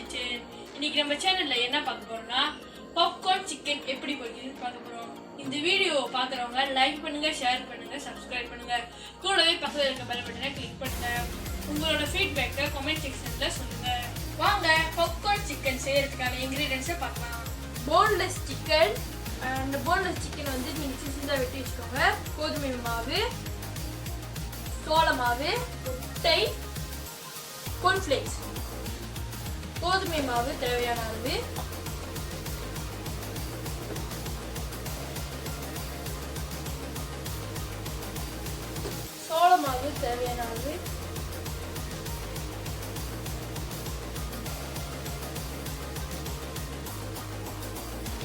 Kitchen. இன்னைக்கு நம்ம சேனல்ல என்ன பார்க்க போறோம்னா பாப்கார்ன் சிக்கன் எப்படி பொரிக்கிறதுன்னு பார்க்க போறோம். இந்த வீடியோ பார்க்குறவங்க லைக் பண்ணுங்க, ஷேர் பண்ணுங்க, சப்ஸ்கிரைப் பண்ணுங்க. கூடவே பக்கத்தில் இருக்க பெல் பட்டனை கிளிக் பண்ணுங்க. உங்களோட ஃபீட்பேக்கை கமெண்ட் செக்ஷன்ல சொல்லுங்க. வாங்க பாப்கார்ன் சிக்கன் செய்யறதுக்கான இன்கிரீடியன்ஸை பார்க்கலாம். Boneless chicken. அந்த போன்லெஸ் சிக்கன் வந்து நீங்கள் சின்னதாக வெட்டி வச்சுக்கோங்க. கோதுமை மாவு, சோள மாவு, முட்டை, கார்ன்ஃப்ளேக்ஸ். கோதுமை மாவு தேவையான அளவு, சோள மாவு தேவையான அளவு,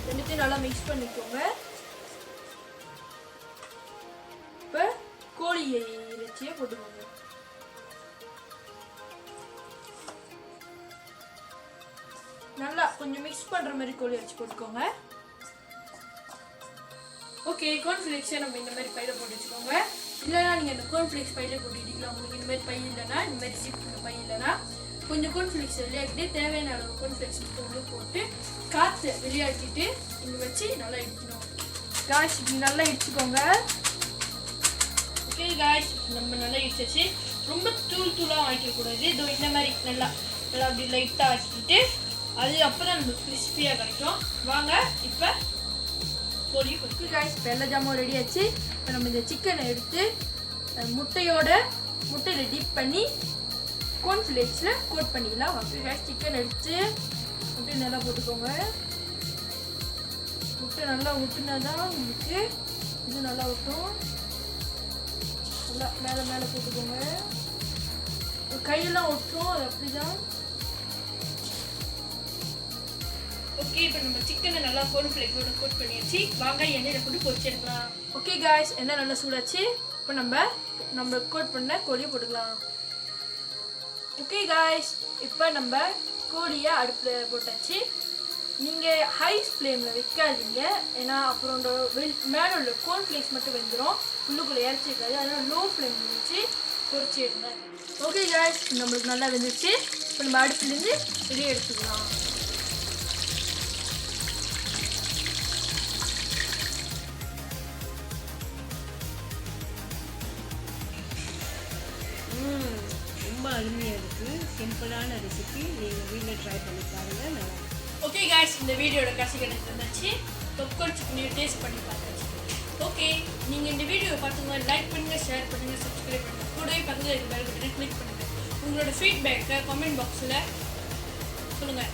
ரெண்டுத்தையும் நல்லா மிக்ஸ் பண்ணிக்கோங்க. இப்போ கோழி இறைச்சியை போட்டுக்கோங்க. நல்லா கொஞ்சம் மிக்ஸ் பண்ணுற மாதிரி கோழி இறைச்சி போட்டுக்கோங்க. ஓகே, கார்ன்ஃப்ளேக்ஸை நம்ம இந்த மாதிரி பையில் போட்டு வச்சுக்கோங்க. இல்லைனா நீங்கள் இந்த கார்ன்ஃப்ளேக்ஸ் பையிலே போட்டுக்கிட்டீங்களா? உங்களுக்கு இந்த மாதிரி பை இல்லைன்னா, இந்த மாதிரி ஜிப் பை இல்லைன்னா கொஞ்சம் கார்ன்ஃப்ளேக்ஸ் வெளியாக்கிட்டு தேவையான அளவு கார்ன்ஃப்ளேக்ஸ் உள்ளே போட்டு காற்று வெளியாக்கிட்டு இங்கே வச்சு நல்லா இடிக்கணும். காய்ஸ் இப்படி நல்லா இடிச்சுக்கோங்க. ஓகே காய்ஸ், நம்ம நல்லா இடிச்சாச்சு. ரொம்ப தூளாக ஆக்கிடக்கூடாது. இதோ இந்த மாதிரி நல்லா நல்லா அப்படி லைட்டாக ஆக்கிட்டு அது அப்போ தான் நம்மளுக்கு கிறிஸ்பியாக கிடைக்கும். வாங்க இப்போ பொரி கொடுத்து காய்ஸ் வெள்ளை ஜாமுன் ரெடி ஆச்சு. இப்போ நம்ம இந்த சிக்கனை எடுத்து முட்டையில் டிப் பண்ணி கார்ன்ஃப்ளேக்ஸில் கோட் பண்ணிக்கலாம். வாங்க காய்ஸ், சிக்கன் எடுத்து முட்டை நல்லா போட்டுக்கோங்க. முட்டை நல்லா ஊற்றினா தான் உங்களுக்கு இது நல்லா ஊற்றும். நல்லா மேலே போட்டுக்கோங்க. கையெல்லாம் ஒட்டும், அது அப்படி தான். ஓகே, இப்போ நம்ம சிக்கனை நல்லா கார்ன்ஃப்ளேக்ஸோட கோட் பண்ணியாச்சு. வாங்க எண்ணெயில் போட்டு பொரிச்செடுக்கலாம். ஓகே காய்ஸ், எண்ணெய் நல்லா சூடாச்சு. இப்போ நம்ம கோட் பண்ண கோழியை போட்டுக்கலாம். ஓகே காய்ஸ், இப்போ நம்ம கோழியை அடுப்பில் போட்டாச்சு. நீங்கள் ஹை ஃப்ளேமில் வைக்காதீங்க, ஏன்னா அப்புறம் மேலே உள்ள கார்ன்ஃப்ளேக்ஸ் மட்டும் வெந்துடும், உள்ளுக்குள்ளே இறச்சிருக்காது. அதனால் லோ ஃப்ளேமில் வச்சு பொரிச்சு எடுங்க. ஓகே காய்ஸ், நம்மளுக்கு நல்லா வெந்துருச்சு. இப்போ நம்ம அடுப்புலேருந்து வெளியே எடுத்துக்கலாம். ரொம்ப அருமையாக இருக்குது. சிம்பிளான ரெசிபி, நீங்கள் வீட்டில் ட்ரை பண்ணி பாருங்கள். நல்லா. ஓகே காய்ஸ், இந்த வீடியோட கடைசி கிடைத்து வந்துச்சு. பாப்கார்ன் சிக்கனையும் டேஸ்ட் பண்ணி பார்த்தாச்சு. ஓகே, நீங்கள் இந்த வீடியோவை பார்த்துங்க, லைக் பண்ணுங்கள், ஷேர் பண்ணுங்கள், சப்ஸ்கிரைப் பண்ணுங்கள். கூடவே பக்கத்தில் இருக்க பெல் பட்டனை கிளிக் பண்ணுங்கள். உங்களோட ஃபீட்பேக்கை கமெண்ட் பாக்ஸில் சொல்லுங்கள்.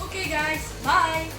ஓகே காய்ஸ், பாய்.